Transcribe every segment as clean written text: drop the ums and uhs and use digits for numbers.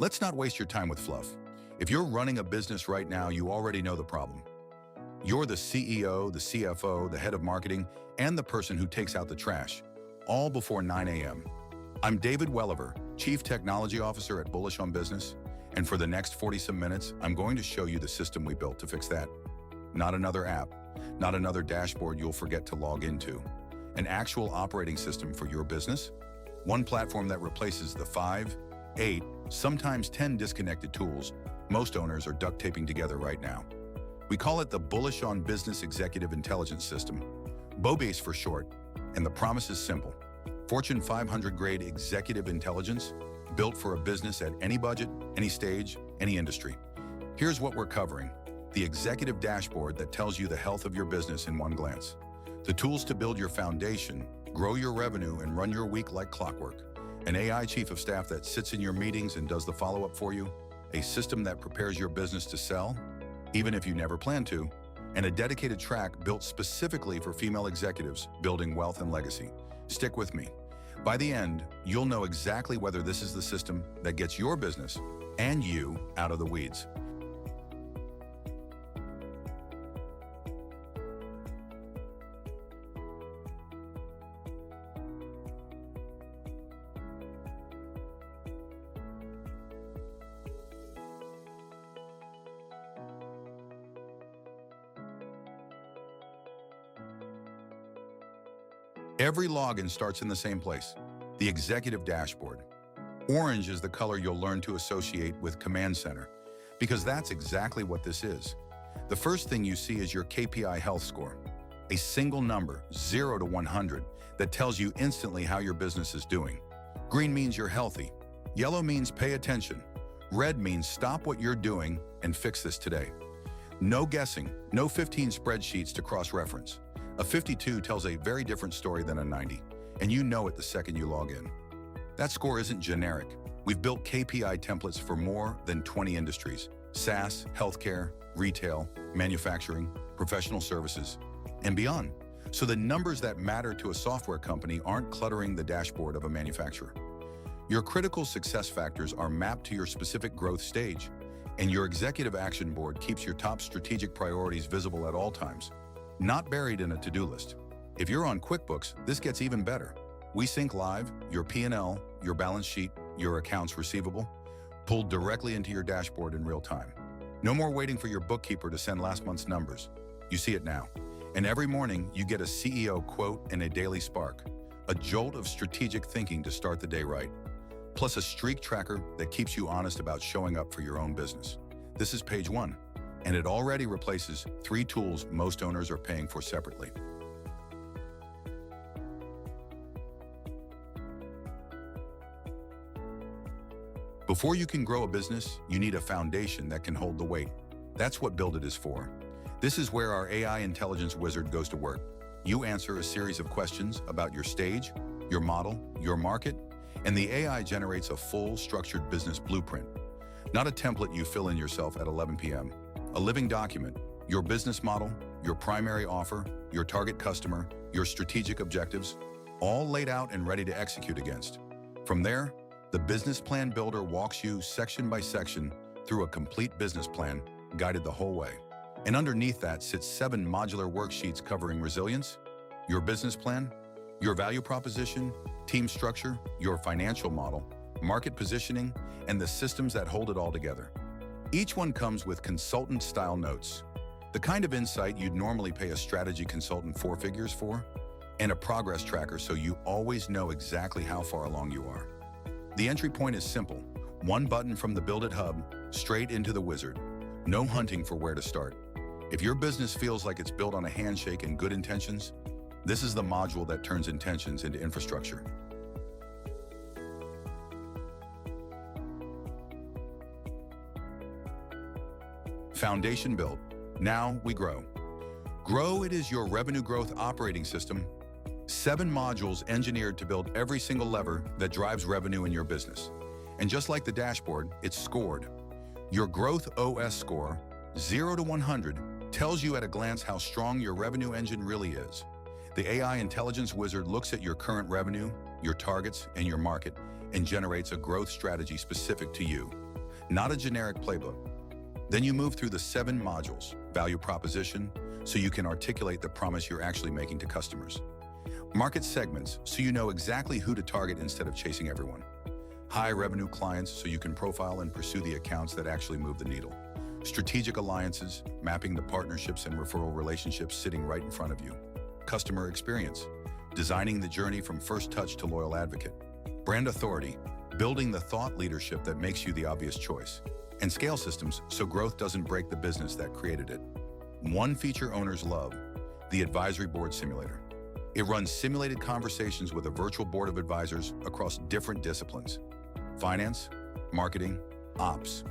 Let's not waste your time with fluff. If you're running a business right now, you already know the problem. You're the CEO, the CFO, the head of marketing, and the person who takes out the trash, all before 9 a.m. I'm David Welliver, Chief Technology Officer at Bullish on Business, and for the next 40-some minutes, I'm going to show you the system we built to fix that. Not another app, not another dashboard you'll forget to log into. An actual operating system for your business. One platform that replaces the 5, 8, sometimes 10 disconnected tools most owners are duct taping together right now. We call it the Bullish on Business Executive Intelligence System, BOBEIS for short, and the promise is simple. Fortune 500 grade executive intelligence, built for a business at any budget, any stage, any industry. Here's what we're covering. The executive dashboard that tells you the health of your business in one glance. The tools to build your foundation, grow your revenue, and run your week like clockwork. An AI chief of staff that sits in your meetings and does the follow-up for you. A system that prepares your business to sell, even if you never plan to. And a dedicated track built specifically for female executives building wealth and legacy. Stick with me. By the end, you'll know exactly whether this is the system that gets your business and you out of the weeds. Every login starts in the same place, the executive dashboard. Orange is the color you'll learn to associate with Command Center, because that's exactly what this is. The first thing you see is your KPI health score, a single number, 0 to 100, that tells you instantly how your business is doing. Green means you're healthy. Yellow means pay attention. Red means stop what you're doing and fix this today. No guessing, no 15 spreadsheets to cross-reference. A 52 tells a very different story than a 90, and you know it the second you log in. That score isn't generic. We've built KPI templates for more than 20 industries: SaaS, healthcare, retail, manufacturing, professional services, and beyond. So the numbers that matter to a software company aren't cluttering the dashboard of a manufacturer. Your critical success factors are mapped to your specific growth stage, and your executive action board keeps your top strategic priorities visible at all times, not buried in a to-do list. If you're on QuickBooks, this gets even better. We sync live your P&L, your balance sheet, your accounts receivable, pulled directly into your dashboard in real time. No more waiting for your bookkeeper to send last month's numbers. You see it now. And every morning, you get a CEO quote and a daily spark, a jolt of strategic thinking to start the day right, plus a streak tracker that keeps you honest about showing up for your own business. This is page 1. And it already replaces 3 tools most owners are paying for separately. Before you can grow a business, you need a foundation that can hold the weight. That's what Build It is for. This is where our AI intelligence wizard goes to work. You answer a series of questions about your stage, your model, your market, and the AI generates a full, structured business blueprint. Not a template you fill in yourself at 11 p.m. A living document, your business model, your primary offer, your target customer, your strategic objectives, all laid out and ready to execute against. From there, the business plan builder walks you section by section through a complete business plan, guided the whole way. And underneath that sits 7 modular worksheets covering resilience, your business plan, your value proposition, team structure, your financial model, market positioning, and the systems that hold it all together. Each one comes with consultant-style notes, the kind of insight you'd normally pay a strategy consultant 4 figures for, and a progress tracker so you always know exactly how far along you are. The entry point is simple. One button from the Build It hub, straight into the wizard. No hunting for where to start. If your business feels like it's built on a handshake and good intentions, this is the module that turns intentions into infrastructure. Foundation built. Now we grow. Grow It is your revenue growth operating system. 7 modules engineered to build every single lever that drives revenue in your business. And just like the dashboard, it's scored. Your Growth OS score, 0 to 100, tells you at a glance how strong your revenue engine really is. The AI intelligence wizard looks at your current revenue, your targets, and your market, and generates a growth strategy specific to you. not a generic playbook. Then you move through the 7 modules, value proposition, so you can articulate the promise you're actually making to customers. Market segments, so you know exactly who to target instead of chasing everyone. High revenue clients, so you can profile and pursue the accounts that actually move the needle. Strategic alliances, mapping the partnerships and referral relationships sitting right in front of you. Customer experience, designing the journey from first touch to loyal advocate. Brand authority, building the thought leadership that makes you the obvious choice. And scale systems, so growth doesn't break the business that created it. One feature owners love, the advisory board simulator. It runs simulated conversations with a virtual board of advisors across different disciplines. Finance, marketing, ops.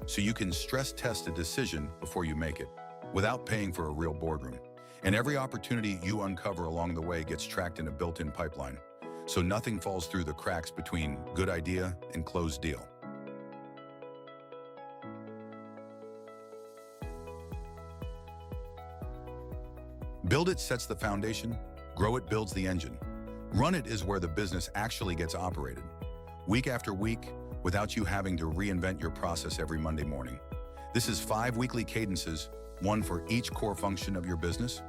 So you can stress test a decision before you make it, without paying for a real boardroom. And every opportunity you uncover along the way gets tracked in a built-in pipeline, so nothing falls through the cracks between good idea and closed deal. Build it sets the foundation, grow it builds the engine. Run it is where the business actually gets operated. Week after week, without you having to reinvent your process every Monday morning. This is 5 weekly cadences, one for each core function of your business.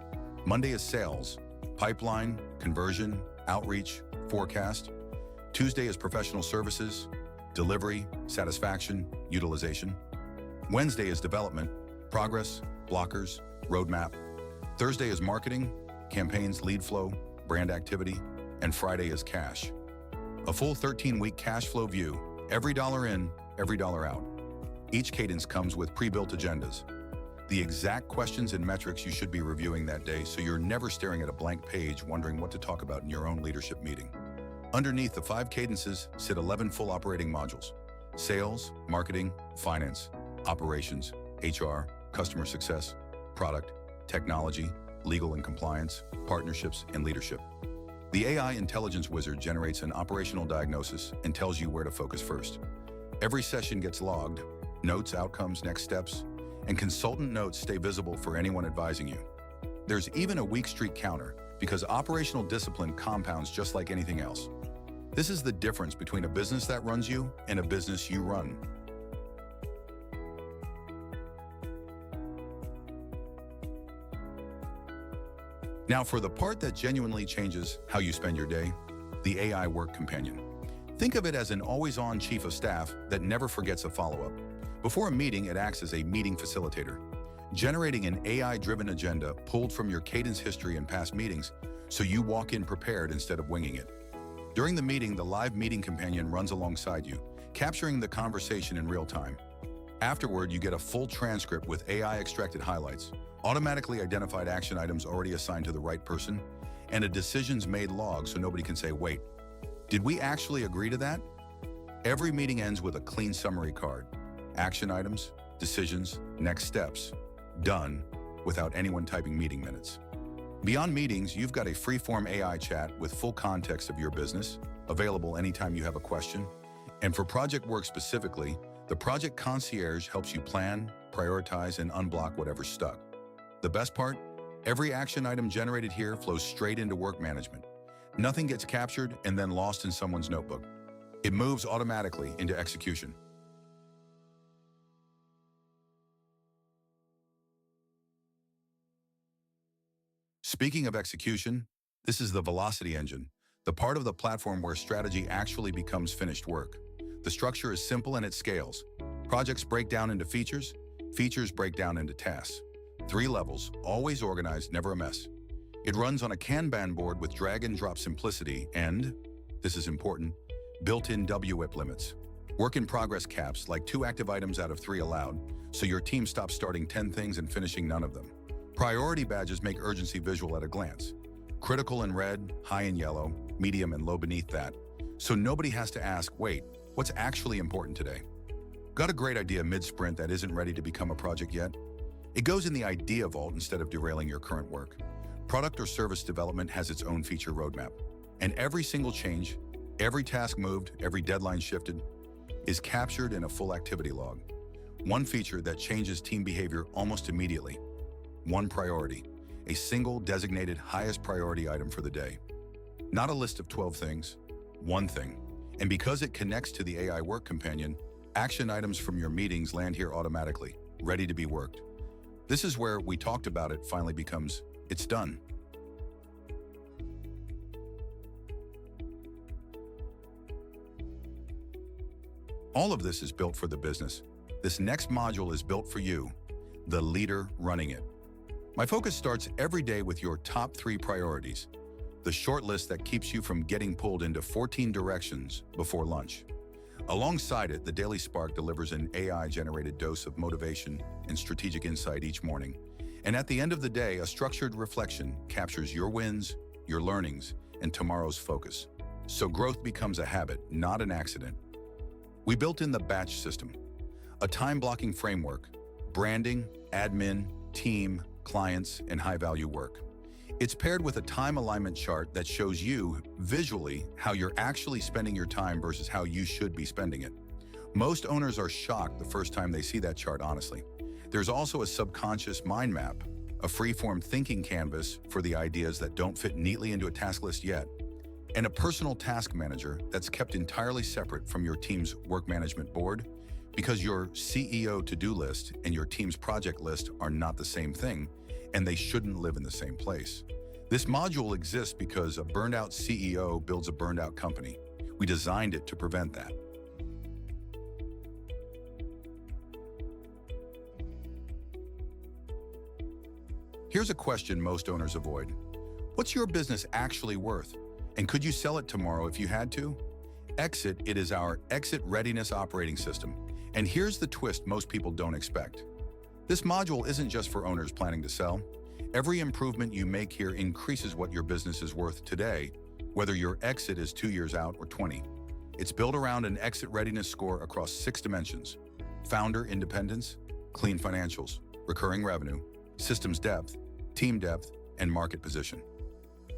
Monday is sales, pipeline, conversion, outreach, forecast. Tuesday is professional services, delivery, satisfaction, utilization. Wednesday is development, progress, blockers, roadmap. Thursday is marketing, campaigns, lead flow, brand activity, and Friday is cash. A full 13-week cash flow view, every dollar in, every dollar out. Each cadence comes with pre-built agendas, the exact questions and metrics you should be reviewing that day, so you're never staring at a blank page wondering what to talk about in your own leadership meeting. Underneath the 5 cadences sit 11 full operating modules: sales, marketing, finance, operations, HR, customer success, product, technology, legal and compliance, partnerships, and leadership. The AI intelligence wizard generates an operational diagnosis and tells you where to focus first. Every session gets logged, notes, outcomes, next steps, and consultant notes stay visible for anyone advising you. There's even a weak streak counter, because operational discipline compounds just like anything else. This is the difference between a business that runs you and a business you run. Now for the part that genuinely changes how you spend your day, the AI work companion. Think of it as an always-on chief of staff that never forgets a follow-up. Before a meeting, it acts as a meeting facilitator, generating an AI-driven agenda pulled from your cadence history and past meetings, so you walk in prepared instead of winging it. During the meeting, the live meeting companion runs alongside you, capturing the conversation in real time. Afterward, you get a full transcript with AI-extracted highlights, automatically identified action items already assigned to the right person, and a decisions made log so nobody can say, wait, did we actually agree to that? Every meeting ends with a clean summary card. Action items, decisions, next steps. Done, without anyone typing meeting minutes. Beyond meetings, you've got a free-form AI chat with full context of your business, available anytime you have a question. And for project work specifically, the Project Concierge helps you plan, prioritize, and unblock whatever's stuck. The best part? Every action item generated here flows straight into work management. Nothing gets captured and then lost in someone's notebook. It moves automatically into execution. Speaking of execution, this is the velocity engine, the part of the platform where strategy actually becomes finished work. The structure is simple and it scales. Projects break down into features, features break down into tasks. 3 levels, always organized, never a mess. It runs on a Kanban board with drag and drop simplicity and, this is important, built-in WIP limits. Work in progress caps, like 2 active items out of 3 allowed, so your team stops starting 10 things and finishing none of them. Priority badges make urgency visual at a glance. Critical in red, high in yellow, medium and low beneath that, so nobody has to ask, wait, what's actually important today? Got a great idea mid-sprint that isn't ready to become a project yet? It goes in the idea vault instead of derailing your current work. Product or service development has its own feature roadmap, and every single change, every task moved, every deadline shifted, is captured in a full activity log. One feature that changes team behavior almost immediately. One priority, a single designated highest priority item for the day. Not a list of 12 things, one thing. And because it connects to the AI work companion, Action items from your meetings land here automatically, ready to be worked. This is where "we talked about it" finally becomes "it's done." All of this is built for the business. This next module is built for you, the leader running it. My focus starts every day with your top 3 priorities, the short list that keeps you from getting pulled into 14 directions before lunch. Alongside it, the Daily Spark delivers an AI-generated dose of motivation and strategic insight each morning. And at the end of the day, a structured reflection captures your wins, your learnings, and tomorrow's focus. So growth becomes a habit, not an accident. We built in the batch system, a time-blocking framework, branding, admin, team, clients, and high-value work. It's paired with a time alignment chart that shows you, visually, how you're actually spending your time versus how you should be spending it. Most owners are shocked the first time they see that chart, honestly. There's also a subconscious mind map, a free-form thinking canvas for the ideas that don't fit neatly into a task list yet, and a personal task manager that's kept entirely separate from your team's work management board, because your CEO to-do list and your team's project list are not the same thing, and they shouldn't live in the same place. This module exists because a burned-out CEO builds a burned-out company. We designed it to prevent that. Here's a question most owners avoid. What's your business actually worth? And could you sell it tomorrow if you had to? Exit It is our exit readiness operating system. And here's the twist most people don't expect. This module isn't just for owners planning to sell. Every improvement you make here increases what your business is worth today, whether your exit is 2 years out or 20. It's built around an exit readiness score across 6 dimensions: founder independence, clean financials, recurring revenue, systems depth, team depth, and market position.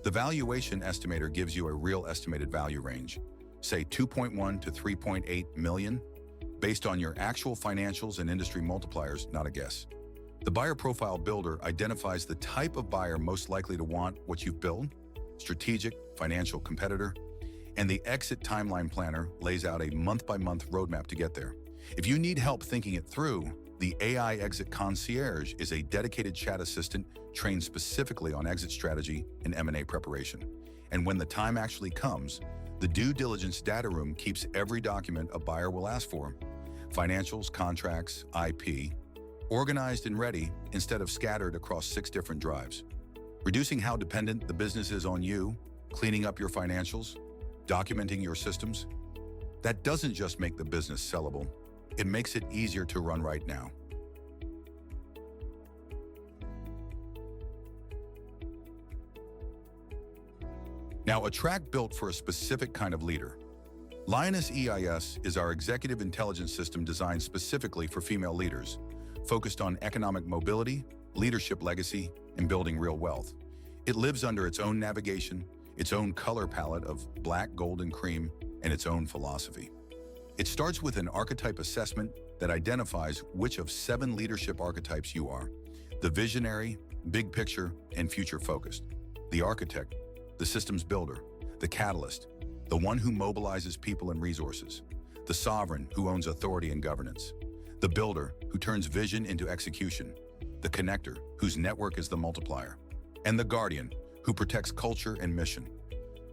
The valuation estimator gives you a real estimated value range, say 2.1 to 3.8 million, based on your actual financials and industry multipliers, not a guess. The buyer profile builder identifies the type of buyer most likely to want what you've built: strategic, financial competitor, and the exit timeline planner lays out a month-by-month roadmap to get there. If you need help thinking it through, the AI Exit Concierge is a dedicated chat assistant trained specifically on exit strategy and M&A preparation. And when the time actually comes, the due diligence data room keeps every document a buyer will ask for: financials, contracts, IP, organized and ready instead of scattered across 6 different drives. Reducing how dependent the business is on you, cleaning up your financials, documenting your systems. That doesn't just make the business sellable, it makes it easier to run right now. Now, a track built for a specific kind of leader. Lioness EIS is our executive intelligence system designed specifically for female leaders, focused on economic mobility, leadership legacy, and building real wealth. It lives under its own navigation, its own color palette of black, gold, and cream, and its own philosophy. It starts with an archetype assessment that identifies which of 7 leadership archetypes you are: the visionary, big picture, and future-focused; the architect, the systems builder, the catalyst, the one who mobilizes people and resources; the sovereign, who owns authority and governance; the builder, who turns vision into execution; the connector, whose network is the multiplier; and the guardian, who protects culture and mission.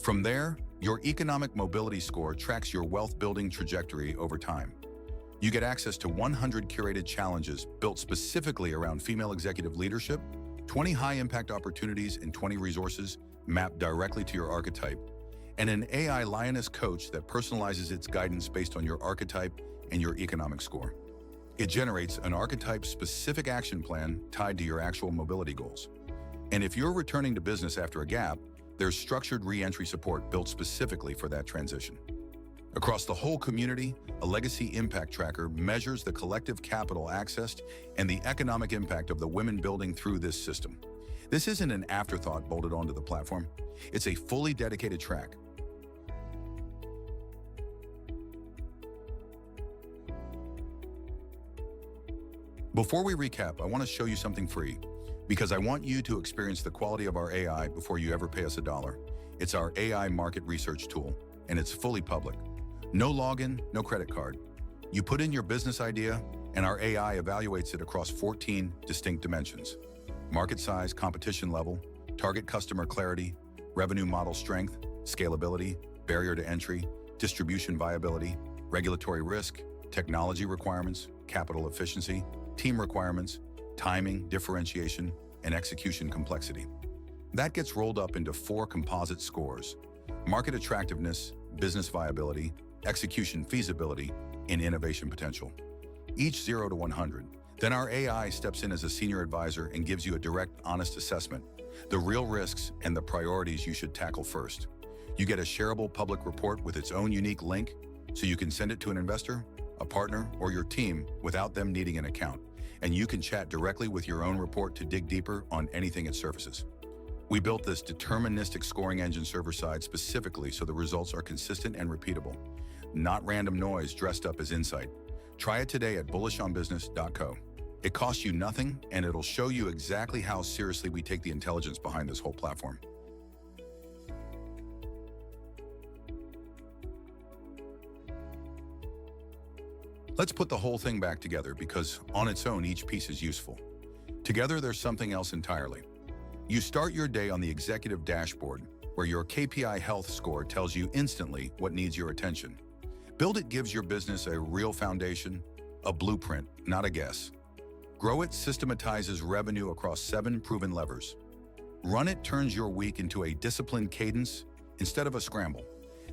From there, your economic mobility score tracks your wealth-building trajectory over time. You get access to 100 curated challenges built specifically around female executive leadership, 20 high-impact opportunities, and 20 resources mapped directly to your archetype, and an AI Lioness coach that personalizes its guidance based on your archetype and your economic score. It generates an archetype-specific action plan tied to your actual mobility goals. And if you're returning to business after a gap, there's structured re-entry support built specifically for that transition. Across the whole community, a legacy impact tracker measures the collective capital accessed and the economic impact of the women building through this system. This isn't an afterthought bolted onto the platform. It's a fully dedicated track. Before we recap, I want to show you something free, because I want you to experience the quality of our AI before you ever pay us $1. It's our AI market research tool, and it's fully public. No login, no credit card. You put in your business idea, and our AI evaluates it across 14 distinct dimensions: market size, competition level, target customer clarity, revenue model strength, scalability, barrier to entry, distribution viability, regulatory risk, technology requirements, capital efficiency, team requirements, timing, differentiation, and execution complexity. That gets rolled up into 4 composite scores: market attractiveness, business viability, execution feasibility, and innovation potential. Each 0 to 100. Then our AI steps in as a senior advisor and gives you a direct, honest assessment, the real risks and the priorities you should tackle first. You get a shareable public report with its own unique link, so you can send it to an investor, a partner, or your team without them needing an account. And you can chat directly with your own report to dig deeper on anything it surfaces. We built this deterministic scoring engine server-side specifically so the results are consistent and repeatable, not random noise dressed up as insight. Try it today at bullishonbusiness.co. It costs you nothing, and it'll show you exactly how seriously we take the intelligence behind this whole platform. Let's put the whole thing back together, because on its own, each piece is useful. Together, there's something else entirely. You start your day on the executive dashboard, where your KPI health score tells you instantly what needs your attention. Build It gives your business a real foundation, a blueprint, not a guess. Grow It systematizes revenue across 7 proven levers. Run It turns your week into a disciplined cadence instead of a scramble.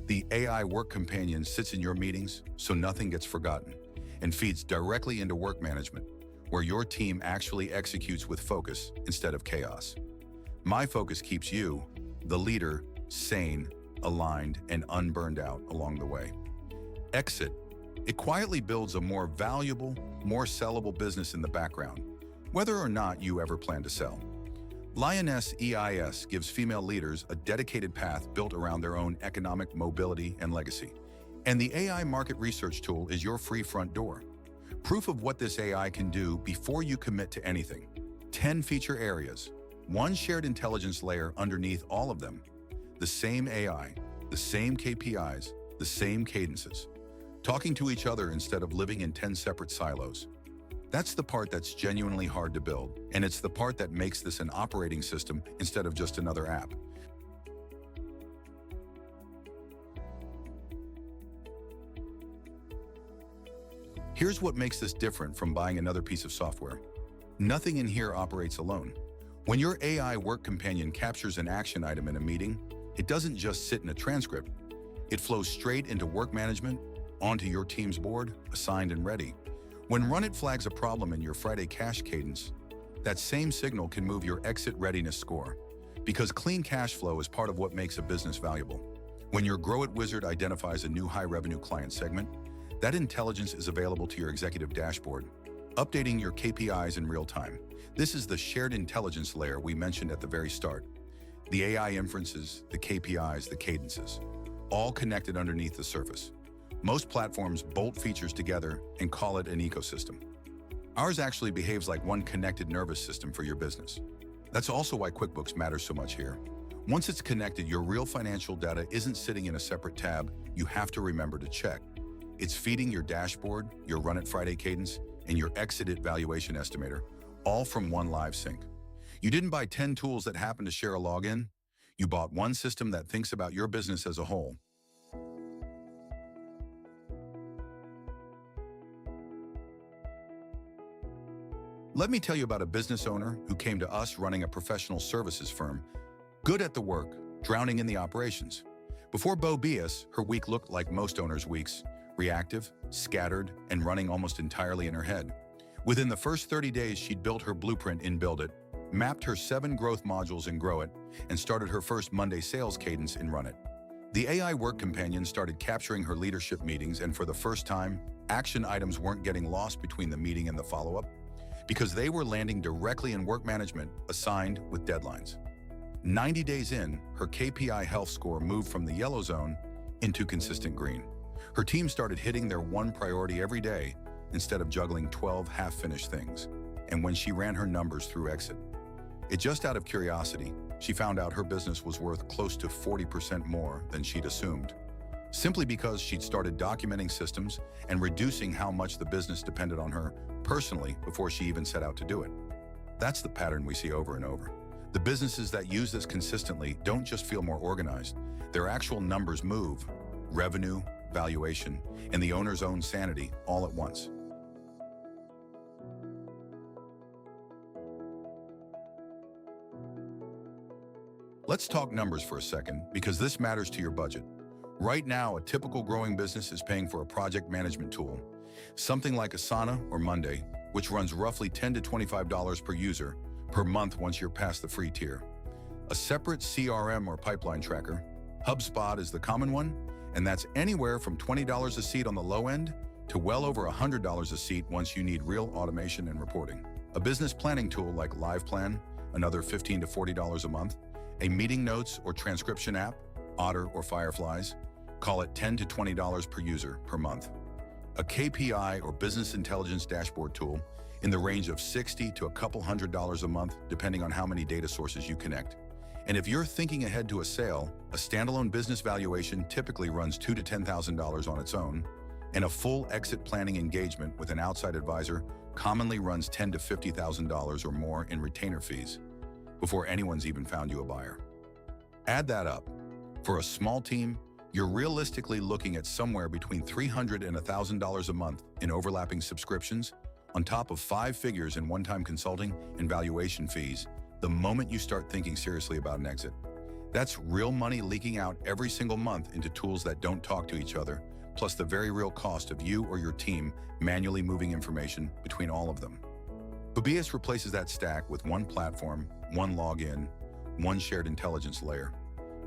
The AI work companion sits in your meetings so nothing gets forgotten, and feeds directly into work management, where your team actually executes with focus instead of chaos. My Focus keeps you, the leader, sane, aligned, and unburned out along the way. Exit. It quietly builds a more valuable, more sellable business in the background, whether or not you ever plan to sell. Lioness EIS gives female leaders a dedicated path built around their own economic mobility and legacy. And the AI market research tool is your free front door. Proof of what this AI can do before you commit to anything. 10 feature areas, 1 shared intelligence layer underneath all of them. The same AI, the same KPIs, the same cadences. Talking to each other instead of living in 10 separate silos. That's the part that's genuinely hard to build, and it's the part that makes this an operating system instead of just another app. Here's what makes this different from buying another piece of software. Nothing in here operates alone. When your AI work companion captures an action item in a meeting, it doesn't just sit in a transcript. It flows straight into work management, onto your team's board, assigned and ready. When Run It flags a problem in your Friday cash cadence, that same signal can move your exit readiness score, because clean cash flow is part of what makes a business valuable. When your Grow It wizard identifies a new high-revenue client segment, that intelligence is available to your executive dashboard, updating your KPIs in real time. This is the shared intelligence layer we mentioned at the very start. The AI inferences, the KPIs, the cadences, all connected underneath the surface. Most platforms bolt features together and call it an ecosystem. Ours actually behaves like one connected nervous system for your business. That's also why QuickBooks matters so much here. Once it's connected, your real financial data isn't sitting in a separate tab you have to remember to check. It's feeding your dashboard, your Run It Friday cadence, and your Exit It valuation estimator, all from one live sync. You didn't buy 10 tools that happen to share a login. You bought one system that thinks about your business as a whole. Let me tell you about a business owner who came to us running a professional services firm, good at the work, drowning in the operations. Before BOBEIS, her week looked like most owners' weeks, reactive, scattered, and running almost entirely in her head. Within the first 30 days, she'd built her blueprint in Build It, mapped her 7 growth modules in Grow It, and started her first Monday sales cadence in Run It. The AI work companion started capturing her leadership meetings, and for the first time, action items weren't getting lost between the meeting and the follow-up, because they were landing directly in work management, assigned with deadlines. 90 days in, her KPI health score moved from the yellow zone into consistent green. Her team started hitting their one priority every day instead of juggling 12 half-finished things. And when she ran her numbers through Exit, just out of curiosity, she found out her business was worth close to 40% more than she'd assumed. simply because she'd started documenting systems and reducing how much the business depended on her personally before she even set out to do it. That's the pattern we see over and over. The businesses that use this consistently don't just feel more organized. Their actual numbers move, revenue, valuation, and the owner's own sanity all at once. Let's talk numbers for a second, because this matters to your budget. Right now, a typical growing business is paying for a project management tool, something like Asana or Monday, which runs roughly $10 to $25 per user per month once you're past the free tier. A separate CRM or pipeline tracker, HubSpot is the common one, and that's anywhere from $20 a seat on the low end to well over $100 a seat once you need real automation and reporting. A business planning tool like LivePlan, another $15 to $40 a month. A meeting notes or transcription app, Otter or Fireflies, call it $10 to $20 per user per month. A KPI or business intelligence dashboard tool in the range of $60 to a couple $100 a month, depending on how many data sources you connect. And if you're thinking ahead to a sale, a standalone business valuation typically runs $2,000 to $10,000 on its own, and a full exit planning engagement with an outside advisor commonly runs $10,000 to $50,000 or more in retainer fees before anyone's even found you a buyer. Add that up. For a small team, you're realistically looking at somewhere between $300 and $1,000 a month in overlapping subscriptions, on top of 5 figures in one-time consulting and valuation fees the moment you start thinking seriously about an exit. That's real money leaking out every single month into tools that don't talk to each other, plus the very real cost of you or your team manually moving information between all of them. BOBEIS replaces that stack with one platform, one login, one shared intelligence layer,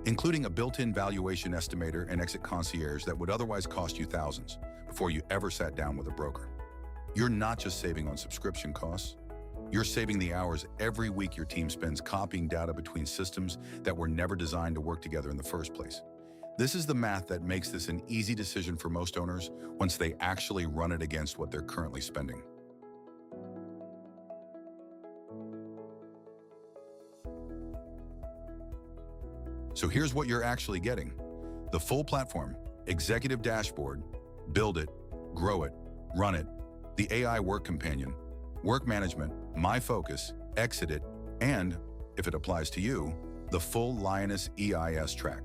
including a built-in valuation estimator and exit concierge that would otherwise cost you thousands before you ever sat down with a broker. You're not just saving on subscription costs, you're saving the hours every week your team spends copying data between systems that were never designed to work together in the first place. This is the math that makes this an easy decision for most owners once they actually run it against what they're currently spending. So here's what you're actually getting. The full platform, executive dashboard, build it, grow it, run it, the AI work companion, work management, my focus, exit it, and, if it applies to you, the full Lioness EIS track.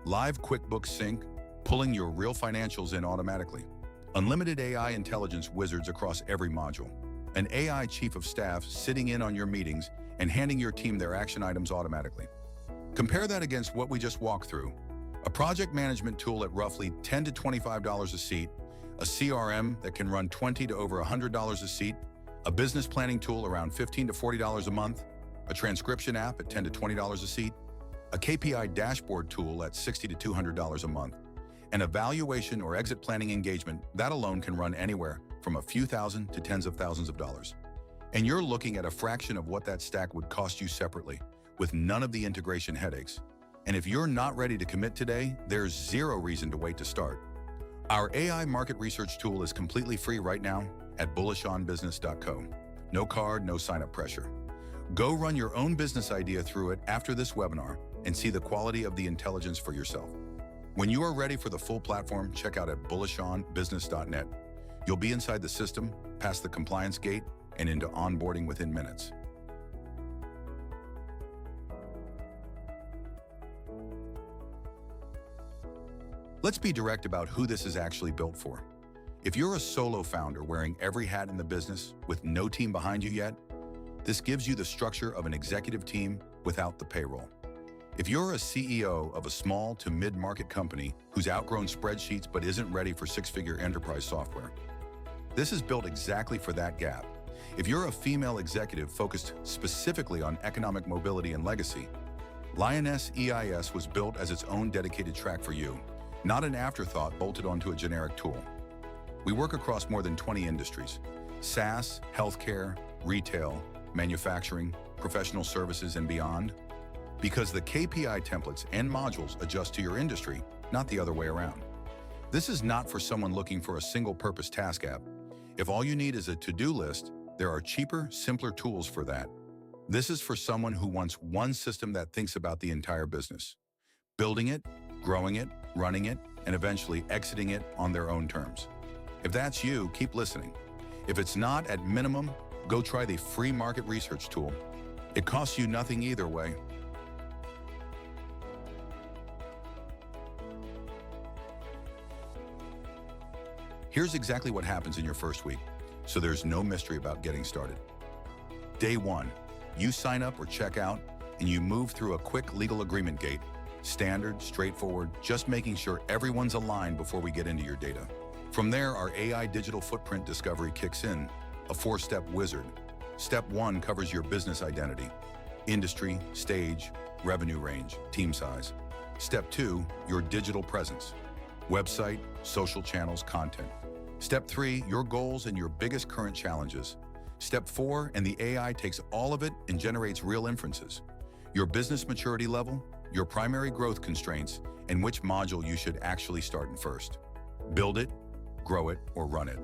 Live QuickBooks Sync, pulling your real financials in automatically. Unlimited AI intelligence wizards across every module. An AI chief of staff sitting in on your meetings and handing your team their action items automatically. Compare that against what we just walked through. A project management tool at roughly $10 to $25 a seat, a CRM that can run $20 to over $100 a seat, a business planning tool around $15 to $40 a month, a transcription app at $10 to $20 a seat, a KPI dashboard tool at $60 to $200 a month, and a valuation or exit planning engagement that alone can run anywhere from a few thousand to tens of thousands of dollars. And you're looking at a fraction of what that stack would cost you separately, with none of the integration headaches. And if you're not ready to commit today, there's zero reason to wait to start. Our AI market research tool is completely free right now at bullishonbusiness.co. No card, no sign-up pressure. Go run your own business idea through it after this webinar and see the quality of the intelligence for yourself. When you are ready for the full platform, check out at bullishonbusiness.net. You'll be inside the system, past the compliance gate, and into onboarding within minutes. Let's be direct about who this is actually built for. If you're a solo founder wearing every hat in the business with no team behind you yet, this gives you the structure of an executive team without the payroll. If you're a CEO of a small to mid-market company who's outgrown spreadsheets but isn't ready for six-figure enterprise software, this is built exactly for that gap. If you're a female executive focused specifically on economic mobility and legacy, Lioness EIS was built as its own dedicated track for you, not an afterthought bolted onto a generic tool. We work across more than 20 industries: SaaS, healthcare, retail, manufacturing, professional services, and beyond, because the KPI templates and modules adjust to your industry, not the other way around. This is not for someone looking for a single-purpose task app. If all you need is a to-do list, there are cheaper, simpler tools for that. This is for someone who wants one system that thinks about the entire business, building it, growing it, running it, and eventually exiting it on their own terms. If that's you, keep listening. If it's not, at minimum, go try the free market research tool. It costs you nothing either way. Here's exactly what happens in your first week, so there's no mystery about getting started. Day 1, you sign up or check out, and you move through a quick legal agreement gate. Standard, straightforward, just making sure everyone's aligned before we get into your data. From there, our AI digital footprint discovery kicks in, a 4-step wizard. Step 1 covers your business identity: industry, stage, revenue range, team size. Step 2, your digital presence: website, social channels, content. Step 3, your goals and your biggest current challenges. Step 4, and the AI takes all of it and generates real inferences: your business maturity level, your primary growth constraints, and which module you should actually start in first. Build it, grow it, or run it.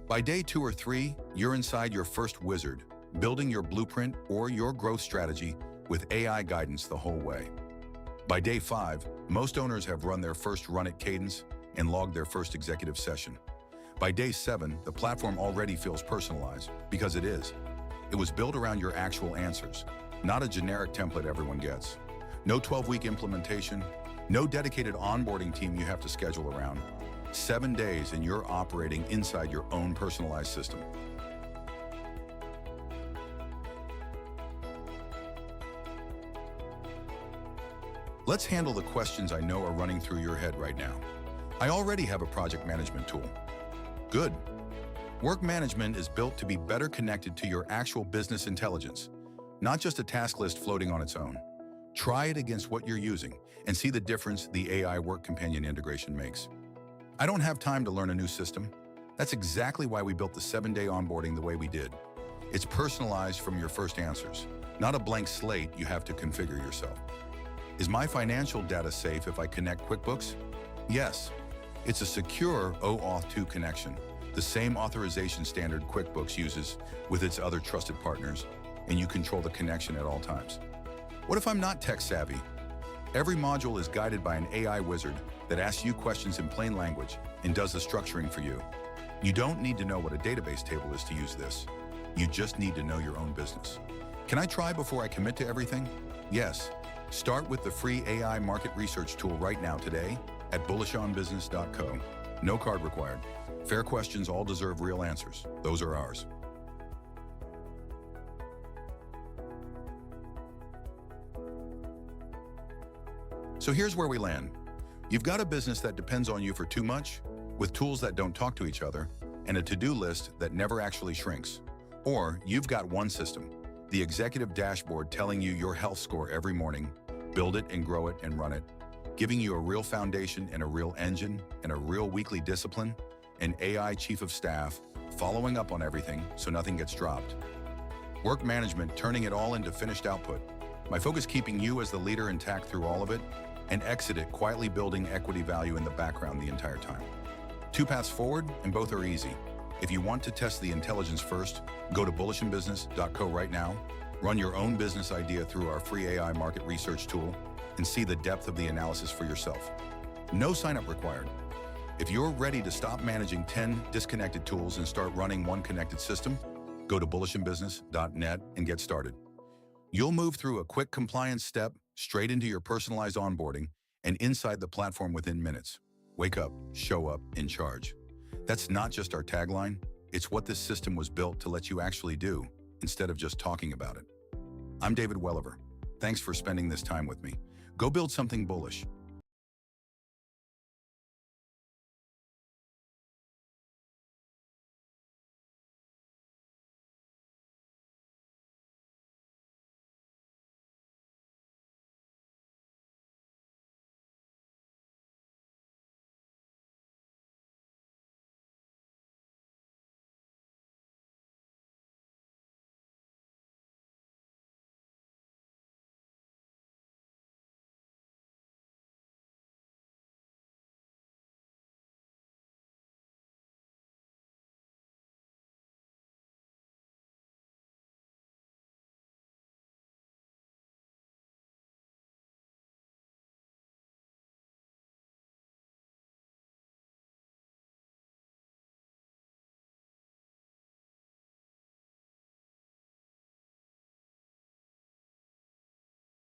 By day 2 or 3, you're inside your first wizard, building your blueprint or your growth strategy with AI guidance the whole way. By day 5, most owners have run their first run it cadence and logged their first executive session. By day 7, the platform already feels personalized, because it is. It was built around your actual answers, not a generic template everyone gets. No 12-week implementation, no dedicated onboarding team you have to schedule around. 7 days and you're operating inside your own personalized system. Let's handle the questions I know are running through your head right now. I already have a project management tool. Good. Work management is built to be better connected to your actual business intelligence, not just a task list floating on its own. Try it against what you're using and see the difference the AI Work Companion integration makes. I don't have time to learn a new system. That's exactly why we built the 7-day onboarding the way we did. It's personalized from your first answers, not a blank slate you have to configure yourself. Is my financial data safe if I connect QuickBooks? Yes. It's a secure OAuth 2 connection, the same authorization standard QuickBooks uses with its other trusted partners, and you control the connection at all times. What if I'm not tech savvy? Every module is guided by an AI wizard that asks you questions in plain language and does the structuring for you. You don't need to know what a database table is to use this. You just need to know your own business. Can I try before I commit to everything? Yes. Start with the free AI market research tool right now today at bullishonbusiness.co. No card required. Fair questions all deserve real answers. Those are ours. So here's where we land. You've got a business that depends on you for too much, with tools that don't talk to each other, and a to-do list that never actually shrinks. Or you've got one system, the executive dashboard telling you your health score every morning, build it and grow it and run it, giving you a real foundation and a real engine and a real weekly discipline, an AI chief of staff following up on everything so nothing gets dropped. Work management turning it all into finished output. My focus keeping you as the leader intact through all of it, and exit it quietly building equity value in the background the entire time. 2 paths forward, and both are easy. If you want to test the intelligence first, go to bullishonbusiness.co right now, run your own business idea through our free AI market research tool, and see the depth of the analysis for yourself. No sign-up required. If you're ready to stop managing 10 disconnected tools and start running one connected system, go to bullishonbusiness.net and get started. You'll move through a quick compliance step, straight into your personalized onboarding, and inside the platform within minutes. Wake up, show up, in charge. That's not just our tagline, it's what this system was built to let you actually do, instead of just talking about it. I'm David Welliver. Thanks for spending this time with me. Go build something bullish.